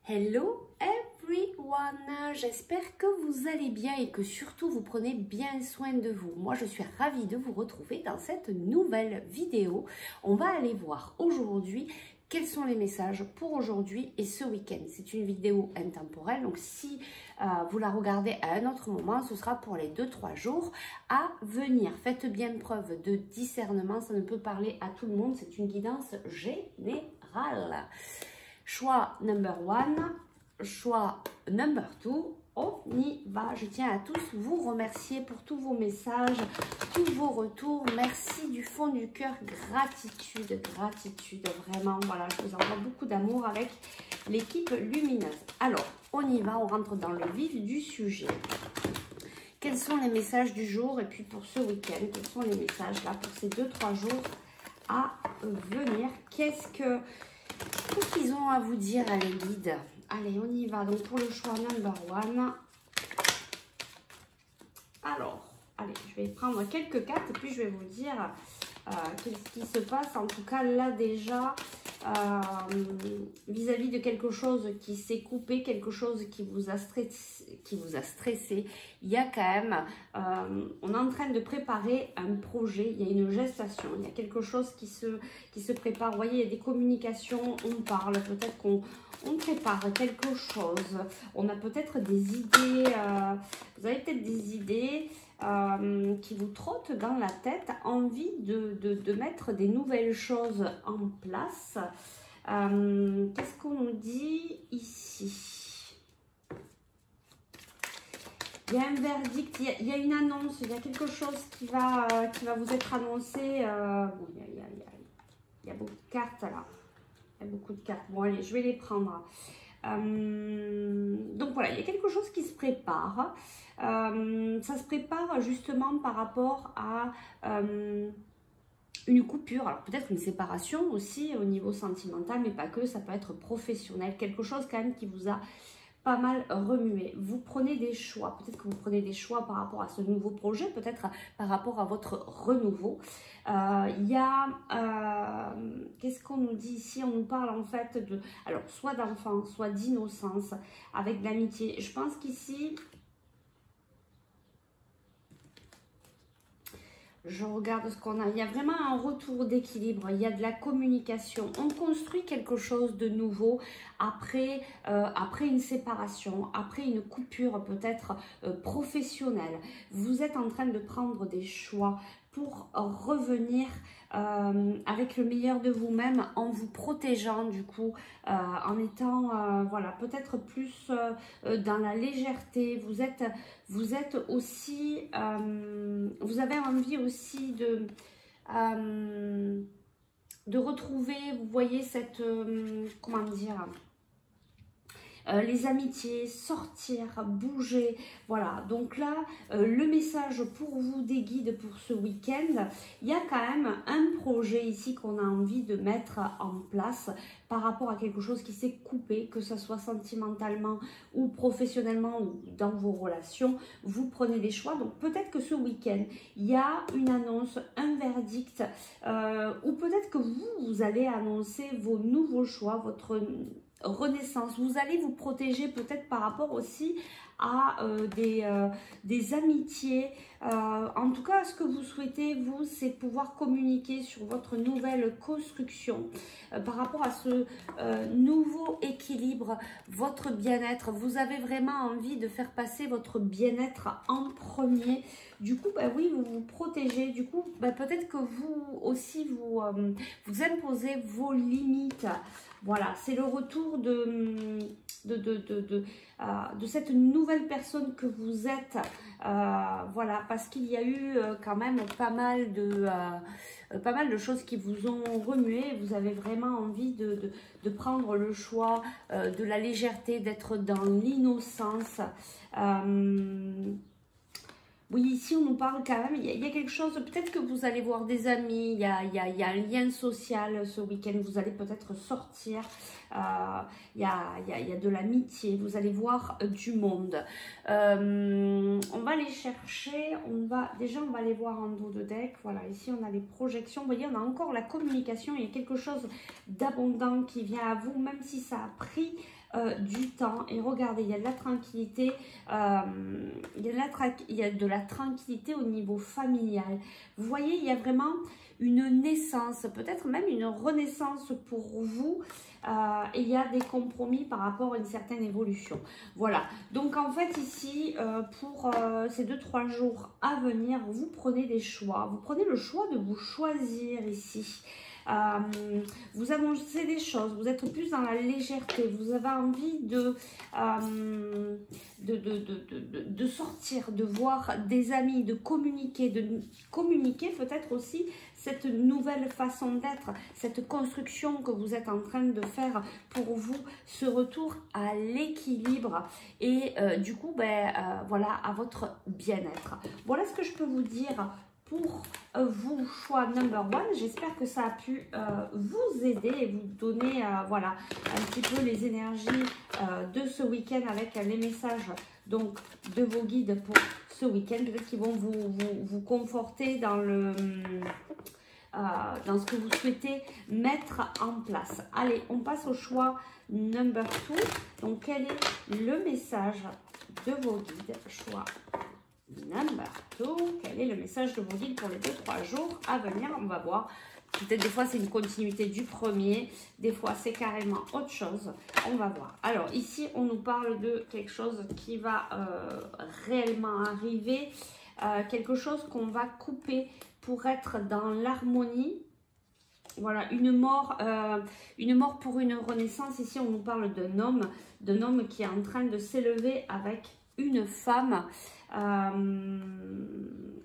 Hello everyone, j'espère que vous allez bien et que surtout vous prenez bien soin de vous. Moi je suis ravie de vous retrouver dans cette nouvelle vidéo. On va aller voir aujourd'hui quels sont les messages pour aujourd'hui et ce week-end. C'est une vidéo intemporelle, donc si vous la regardez à un autre moment, ce sera pour les 2-3 jours à venir. Faites bien preuve de discernement, ça ne peut parler à tout le monde, c'est une guidance générale. Choix number 1, choix number 2, on y va. Je tiens à tous vous remercier pour tous vos messages, tous vos retours. Merci du fond du cœur, gratitude, vraiment. Voilà, je vous envoie beaucoup d'amour avec l'équipe lumineuse. Alors, on y va, on rentre dans le vif du sujet. Quels sont les messages du jour et puis pour ce week-end, quels sont les messages là pour ces 2-3 jours à venir? Qu'est-ce qu'ils ont à vous dire, les guides? Allez, on y va. Donc, pour le choix number 1. Alors, allez, je vais prendre quelques cartes et puis je vais vous dire qu'est-ce qui se passe. En tout cas, là, déjà, vis-à-vis de quelque chose qui s'est coupé, quelque chose qui vous a stressé, il y a quand même, on est en train de préparer un projet, il y a une gestation, il y a quelque chose qui se prépare. Vous voyez, il y a des communications, on parle, peut-être qu'on prépare quelque chose, on a peut-être des idées, vous avez peut-être des idées qui vous trottent dans la tête, envie de mettre des nouvelles choses en place. Qu'est-ce qu'on nous dit ici? Il y a un verdict, il y a une annonce, il y a quelque chose qui va vous être annoncé. Bon, il y a beaucoup de cartes là. Il y a beaucoup de cartes. Bon, allez, je vais les prendre. Donc voilà, il y a quelque chose qui se prépare. Ça se prépare justement par rapport à une coupure. Alors peut-être une séparation aussi au niveau sentimental, mais pas que, ça peut être professionnel. Quelque chose quand même qui vous a pas mal remué. Vous prenez des choix. Peut-être que vous prenez des choix par rapport à ce nouveau projet, peut-être par rapport à votre renouveau. Il y a, qu'est-ce qu'on nous dit ici? On nous parle en fait de, alors soit d'enfance, soit d'innocence, avec de l'amitié. Je pense qu'ici, je regarde ce qu'on a. Il y a vraiment un retour d'équilibre. Il y a de la communication. On construit quelque chose de nouveau après une séparation, après une coupure peut-être professionnelle. Vous êtes en train de prendre des choix pour revenir avec le meilleur de vous-même, en vous protégeant du coup, en étant voilà, peut-être plus dans la légèreté. Vous êtes aussi, vous avez envie aussi de retrouver, vous voyez, cette, comment dire, les amitiés, sortir, bouger, voilà. Donc là, le message pour vous des guides pour ce week-end, il y a quand même un projet ici qu'on a envie de mettre en place par rapport à quelque chose qui s'est coupé, que ce soit sentimentalement ou professionnellement ou dans vos relations. Vous prenez des choix, donc peut-être que ce week-end, il y a une annonce, un verdict, ou peut-être que vous allez annoncer vos nouveaux choix, votre renaissance. Vous allez vous protéger peut-être par rapport aussi à des amitiés. En tout cas, ce que vous souhaitez, vous, c'est pouvoir communiquer sur votre nouvelle construction par rapport à ce nouveau équilibre, votre bien-être. Vous avez vraiment envie de faire passer votre bien-être en premier. Du coup, bah oui, vous vous protégez. Du coup, bah, peut-être que vous aussi, vous imposez vos limites. Voilà, c'est le retour de cette nouvelle personne que vous êtes. Voilà, parce qu'il y a eu quand même pas mal de choses qui vous ont remué. Vous avez vraiment envie de prendre le choix de la légèreté, d'être dans l'innocence. Oui, ici on nous parle quand même, il y a quelque chose, peut-être que vous allez voir des amis, il y a un lien social ce week-end, vous allez peut-être sortir, il y a de l'amitié, vous allez voir du monde. On va aller chercher, on va aller voir en dos de deck, voilà, ici on a les projections, vous voyez on a encore la communication, il y a quelque chose d'abondant qui vient à vous, même si ça a pris du temps. Et regardez, il y a de la tranquillité, il y a de la tranquillité au niveau familial. Vous voyez, il y a vraiment une naissance, peut-être même une renaissance pour vous. Et il y a des compromis par rapport à une certaine évolution. Voilà, donc en fait ici, pour ces 2-3 jours à venir, vous prenez des choix. Vous prenez le choix de vous choisir ici. Vous annoncez des choses, vous êtes plus dans la légèreté, vous avez envie de sortir, de voir des amis, de communiquer peut-être aussi cette nouvelle façon d'être, cette construction que vous êtes en train de faire pour vous, ce retour à l'équilibre et du coup, voilà, à votre bien-être. Voilà ce que je peux vous dire pour vous, choix number one. J'espère que ça a pu vous aider et vous donner voilà, un petit peu les énergies de ce week-end avec les messages donc de vos guides pour ce week-end. Peut-être qu'ils vont vous conforter dans dans ce que vous souhaitez mettre en place. Allez, on passe au choix number two. Donc, quel est le message de vos guides? Choix number two. Quel est le message de vos guides pour les 2-3 jours à venir? On va voir. Peut-être des fois c'est une continuité du premier, des fois c'est carrément autre chose. On va voir. Alors ici on nous parle de quelque chose qui va réellement arriver, quelque chose qu'on va couper pour être dans l'harmonie. Voilà, une mort pour une renaissance. Ici on nous parle d'un homme qui est en train de s'élever avec une femme.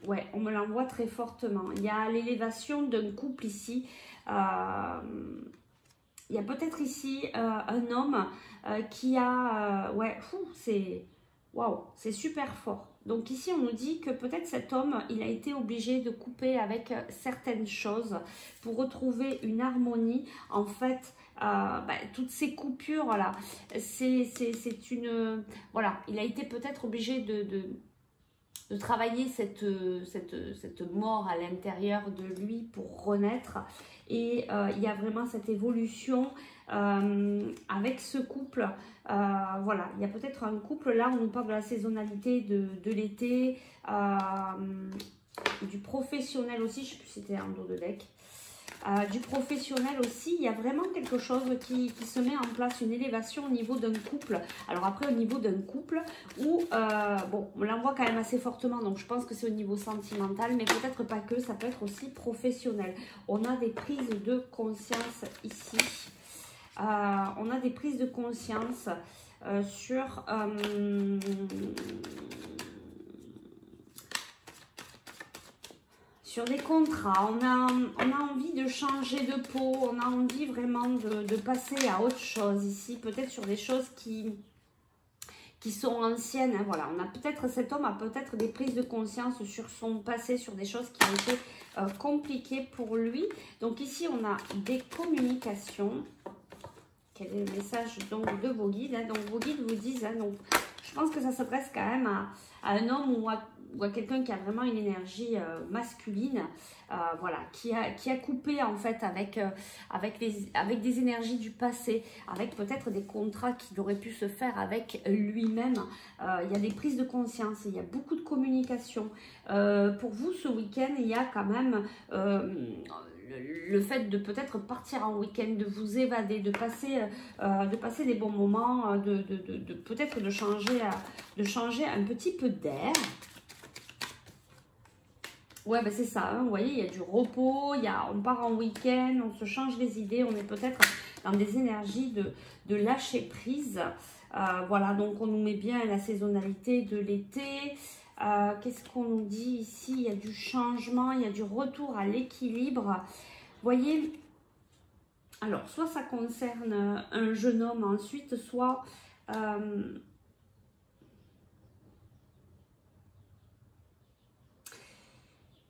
Ouais, on me l'envoie très fortement. Il y a l'élévation d'un couple ici. Il y a peut-être ici un homme qui a... ouais, c'est... Waouh, c'est super fort. Donc ici, on nous dit que peut-être cet homme, il a été obligé de couper avec certaines choses pour retrouver une harmonie. En fait, toutes ces coupures, voilà, c'est une... Voilà, il a été peut-être obligé de travailler cette mort à l'intérieur de lui pour renaître. Et il y a vraiment cette évolution avec ce couple. Voilà, il y a peut-être un couple, là on nous parle de la saisonnalité de l'été, du professionnel aussi, je ne sais plus si c'était un dos de deck. Du professionnel aussi, il y a vraiment quelque chose qui se met en place, une élévation au niveau d'un couple. Alors après, au niveau d'un couple où, bon, on l'envoie quand même assez fortement, donc je pense que c'est au niveau sentimental, mais peut-être pas que, ça peut être aussi professionnel. On a des prises de conscience ici. On a des prises de conscience sur... sur des contrats, on a envie de changer de peau, on a envie vraiment de passer à autre chose ici, peut-être sur des choses qui sont anciennes, hein, voilà. On a peut-être, cet homme a peut-être des prises de conscience sur son passé, sur des choses qui ont été compliquées pour lui. Donc ici, on a des communications. Quel est le message donc de vos guides, hein? Donc vos guides vous disent, hein, donc, je pense que ça s'adresse quand même à un homme ou à quelqu'un qui a vraiment une énergie masculine, voilà, qui a coupé en fait avec des énergies du passé, avec peut-être des contrats qu'il aurait pu se faire avec lui-même. Il y a des prises de conscience, il y a beaucoup de communication. Pour vous, ce week-end, il y a quand même... le fait de peut-être partir en week-end, de vous évader, de passer des bons moments, peut-être de changer un petit peu d'air. Ouais, ben c'est ça, hein, vous voyez, il y a du repos, on part en week-end, on se change les idées, on est peut-être dans des énergies de lâcher prise. Voilà, donc on nous met bien la saisonnalité de l'été. Qu'est-ce qu'on nous dit ici? Il y a du changement, il y a du retour à l'équilibre. Vous voyez, alors soit ça concerne un jeune homme ensuite, soit...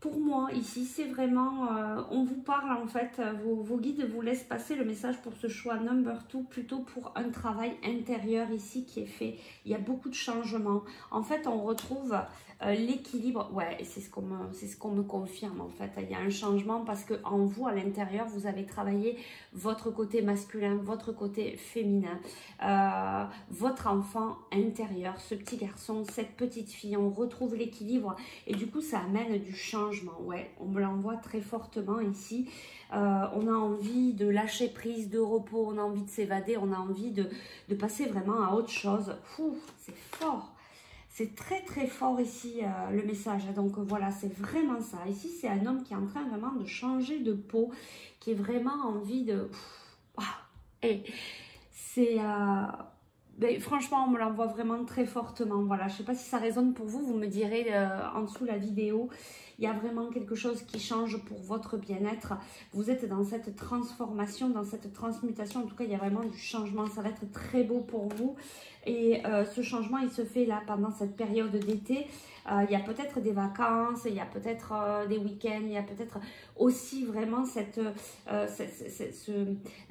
pour moi, ici, c'est vraiment, on vous parle en fait, vos guides vous laissent passer le message pour ce choix number 2, plutôt pour un travail intérieur ici qui est fait. Il y a beaucoup de changements. En fait, on retrouve l'équilibre. Ouais, c'est ce qu'on me confirme en fait. Il y a un changement parce que en vous, à l'intérieur, vous avez travaillé votre côté masculin, votre côté féminin, votre enfant intérieur, ce petit garçon, cette petite fille. On retrouve l'équilibre et du coup, ça amène du changement. Ouais, on me l'envoie très fortement ici. On a envie de lâcher prise, de repos, on a envie de s'évader, on a envie de passer vraiment à autre chose. C'est fort. C'est très très fort ici le message. Donc voilà, c'est vraiment ça. Ici, c'est un homme qui est en train vraiment de changer de peau, qui est vraiment envie de... Et c'est... Ben, franchement, on me l'envoie vraiment très fortement. Voilà, je ne sais pas si ça résonne pour vous. Vous me direz en dessous la vidéo. Il y a vraiment quelque chose qui change pour votre bien-être. Vous êtes dans cette transformation, dans cette transmutation. En tout cas, il y a vraiment du changement. Ça va être très beau pour vous. Et ce changement, il se fait là pendant cette période d'été. Il y a peut-être des vacances, il y a peut-être des week-ends, il y a peut-être aussi vraiment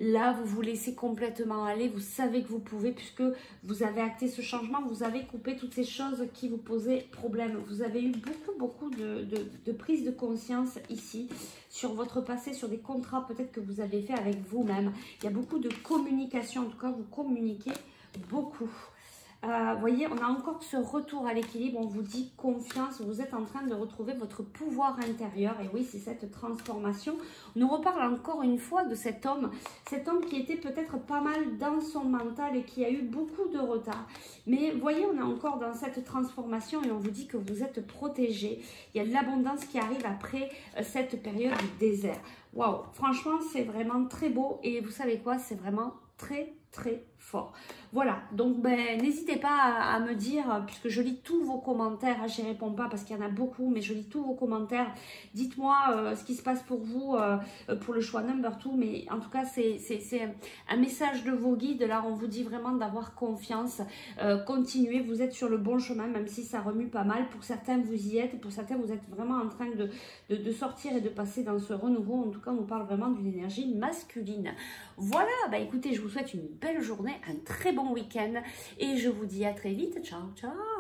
là, vous vous laissez complètement aller. Vous savez que vous pouvez, puisque vous avez acté ce changement, vous avez coupé toutes ces choses qui vous posaient problème. Vous avez eu beaucoup de prise de conscience ici sur votre passé, sur des contrats peut-être que vous avez fait avec vous-même. Il y a beaucoup de communication, en tout cas vous communiquez beaucoup. Voyez, on a encore ce retour à l'équilibre, on vous dit confiance, vous êtes en train de retrouver votre pouvoir intérieur. Et oui, c'est cette transformation. On nous reparle encore une fois de cet homme qui était peut-être pas mal dans son mental et qui a eu beaucoup de retard. Mais voyez, on est encore dans cette transformation et on vous dit que vous êtes protégé. Il y a de l'abondance qui arrive après cette période du désert. Waouh, franchement, c'est vraiment très beau et vous savez quoi, c'est vraiment très fort. Voilà, donc ben, n'hésitez pas à me dire, puisque je lis tous vos commentaires, j'y réponds pas parce qu'il y en a beaucoup, mais je lis tous vos commentaires. Dites-moi ce qui se passe pour vous, pour le choix number 2, mais en tout cas, c'est un message de vos guides. Là, on vous dit vraiment d'avoir confiance, continuez, vous êtes sur le bon chemin, même si ça remue pas mal. Pour certains, vous y êtes, pour certains, vous êtes vraiment en train de sortir et de passer dans ce renouveau. En tout cas, on nous parle vraiment d'une énergie masculine. Voilà, bah écoutez, je vous souhaite une belle journée, un très bon week-end et je vous dis à très vite. Ciao, ciao!